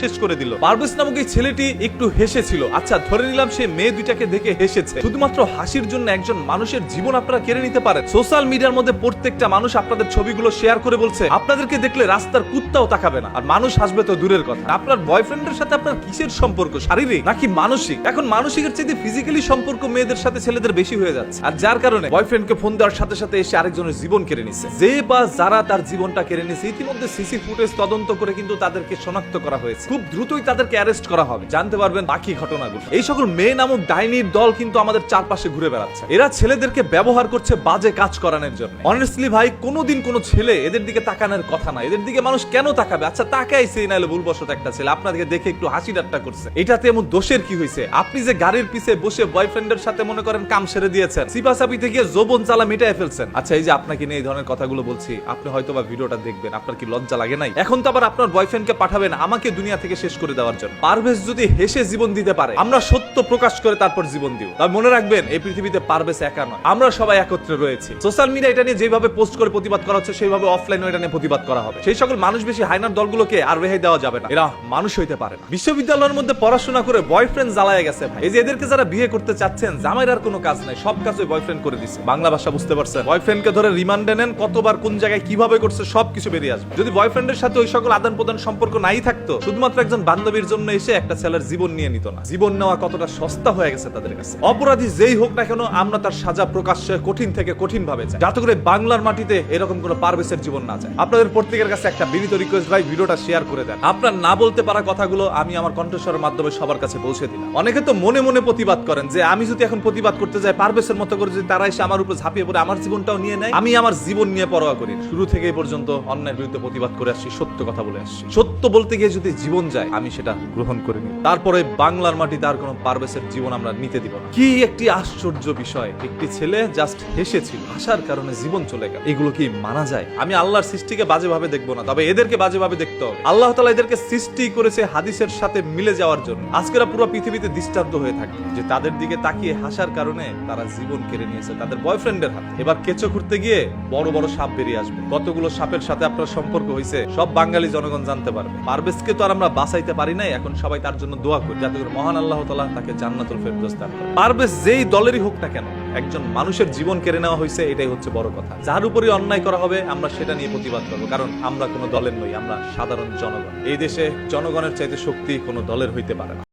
শেষ করে দিল। পারভেজ নামক এই ছেলেটি একটু হেসেছিল, আচ্ছা ধরে নিলাম সে মেয়ে দুইটাকে দেখে হেসেছে, শুধুমাত্র হাসির জন্য একজন মানুষের জীবন আপনারা কেড়ে নিতে পারেন। সোশ্যাল মিডিয়ার মধ্যে প্রত্যেকটা মানুষ আপনাদের ছবিগুলো শেয়ার করে বলছে আপনাদেরকে দেখলে রাস্তার কুত্তাও তাকাবে না, আর মানুষ হাসবে তো দূরের কথা। আপনার বয়ফ্রেন্ডের সাথে আপনার কিসের সম্পর্ক, শারীরিক নাকি মানসিক? এখন মানসিকের চেয়ে ফিজিক্যালি সম্পর্ক মেয়েদের সাথে ছেলেদের বেশি হয়ে যাচ্ছে, আর যার কারণে বয়ফ্রেন্ডকে ফোন দেওয়ার সাথে সাথে এসে আরেকজনের জীবন কেড়ে নিছে। যে বা যারা তার জীবনটা কেড়ে নিছে ইতিমধ্যে সিসি ফুটেজ তদন্ত করে কিন্তু তাদেরকে শনাক্ত করা হয়েছে, খুব দ্রুতই তাদেরকে অ্যারেস্ট করা হবে, জানতে পারবেন বাকি ঘটনাগুলো। এই সকল মেয়ে নামক ডাইনির দল কিন্তু আমাদের চারপাশে ঘুরে বেড়াচ্ছে, এরা ছেলেদেরকে ব্যবহার করছে বাজে কাজ করানোর জন্য। অনেস্টলি ভাই, কোনোদিন কোনো ছেলে এদের দিকে তাকানোর কথা না, এদের দিকে মানুষ কেন তাকাবে? আচ্ছা তাকাইছে নাহলে ভুলবশত একটা ছেলে আপনাদেরকে দেখে একটু হাসি ঠাট্টা করছে, এটাতে এমন দোষের কি হয়েছে? আপনি যে গাড়ির পিছে বসে বয়ফ্রেন্ডের সাথে মনে করেন কাম সেরে দিয়েছেন, সিপাসাপিতে গিয়ে যৌবন জ্বালা মিটায় ফেলছেন, আচ্ছা এই যে আপনাকে নিয়ে এই ধরনের কথাগুলো বলছি, আপনি হয়তো বা ভিডিওটা দেখবেন, আপনার কি লজ্জা লাগে নাই? এখন তো আবার আপনার বয়ফ্রেন্ডকে পাঠাবেন আমাকে দুনিয়া থেকে শেষ করে দেওয়ার জন্য। পারভেজ যদি হেসে জীবন দিতে পারে, আমরা সত্য প্রকাশ করে তারপর জীবন দিব। তবে মনে রাখবেন এই পৃথিবীতে পারভেজ একা নয়, আমরা সবাই একত্রে রয়েছি। সোশ্যাল মিডিয়া এটা নিয়ে যেভাবে পোস্ট করে প্রতিবাদ করা হচ্ছে, সেইভাবে অফলাইনে এটা নিয়ে প্রতিবাদ করা হবে। সেই সকল মানুষ বেশি হাইনার দলগুলোকে আর রেহাই দেওয়া যাবে না, এরা মানুষ হইতে পারে না। বিশ্ববিদ্যালয়ের মধ্যে পড়াশোনা করে বয়ফ্রেন্ড জ্বালায় গেছে ভাই। এই যে এদেরকে যারা বিয়ে করতে চাচ্ছেন, জামাইর আর কোনো কাজ নাই, সব কাজ ওই বয়ফ্রেন্ড করে দিচ্ছে। বাংলা ভাষা বুঝতে পারছেন? বয়ফ্রেন্ডকে ধরে রিমান্ডে নেন, কতবার কোন জায়গায় কিভাবে করছে সবকিছু বেরিয়ে আসবে। যদি বয়ফ্রেন্ডের সাথে ওই সকল আদান প্রদান সম্পর্ক নাই থাকতো, শুধুমাত্র একজন বান্ধবীর জন্য এসে একটা ছেলের জীবন নিয়ে নিত না। জীবন নেওয়া কতটা সস্তা হয়ে গেছে তাদের কাছে। অপরাধী যেই হোক না কেন, আমরা তার সাজা প্রকাশ্যে কঠিন থেকে কঠিন ভাবে চাই, যাতে করে বাংলার মাটিতে এরকম কোনো পারভেজের জীবন না যায়। আপনাদের প্রত্যেকের কাছে একটা বিনীত রিকোয়েস্ট ভাই, ভিডিওটা শেয়ার করে দেন। আপনার না বলতে পারা কথাগুলো আমি আমার কণ্ঠস্বরের মাধ্যমে সবার কাছে পৌঁছে দিলাম। অনেকে তো মনে মনে প্রতিবাদ করেন যে আমি যদি এখন প্রতিবাদ করতে যাই পারভেজের মতো করে, যদি তারা এসে আমার উপর ঝাঁপিয়ে পড়ে আমার জীবনটাও নিয়ে নেয়, আমি আমার জীবন নিয়ে পরোয়া করি। শুরু থেকে এই পর্যন্ত অন্যায়ের বিরুদ্ধে প্রতিবাদ করে আসছি, সত্য কথা বলে আসছি। সত্য বলতে গিয়ে যদি জীবন যায়, আমি সেটা গ্রহণ করে নিই। তারপরে বাংলার মাটিতে আর কোনো পারভেজের জীবন আমরা নিতে দিব না। কি একটি আশ্চর্য বিষয়, একটি ছেলে জাস্ট হেসেছিল, হাসার কারণে জীবন চলে গেল। এগুলো কি মানা যায়? আমি আল্লাহর সৃষ্টিকে বাজেভাবে দেখবো না, তবে এদেরকে বাজেভাবে দেখতে হবে। আল্লাহ তাআলা এদেরকে সৃষ্টি করেছে হাদিসের সাথে মিলে যাওয়ার জন্য। আজকেরা পুরো পৃথিবীতে দৃষ্টান্ত হয়ে থাকে যে তাদের দিকে তাকিয়ে হাসার কারণে তারা জীবন কেড়ে নিয়েছে তাদের বয়ফ্রেন্ডের হাতে। এবার কেঁচো খুঁড়তে গিয়ে বড় বড় সাপ বেরিয়ে আসবে। কতগুলো সাপের সাথে আপনার সম্পর্ক হয়েছে সব বাঙালি জনগণ জানতে পারবে। পারভেজকে তো আর আমরা বাঁচাইতে পারি নাই, এখন সবাই তার জন্য দোয়া করি যাতে করে মহান আল্লাহ তাআলা তাকে জান্নাতুল ফেরদৌস দান করেন। পারভেজ যেই দলেরই হোক না কেন, একজন মানুষের জীবন কেড়ে নেওয়া হয়েছে, এটাই হচ্ছে বড় কথা। যার উপরই অন্যায় করা হবে আমরা সেটা নিয়ে প্রতিবাদ করবো, কারণ আমরা কোনো দলের নই, আমরা সাধারণ জনগণ। এই দেশে জনগণের চাইতে শক্তি কোনো দলের হইতে পারে না।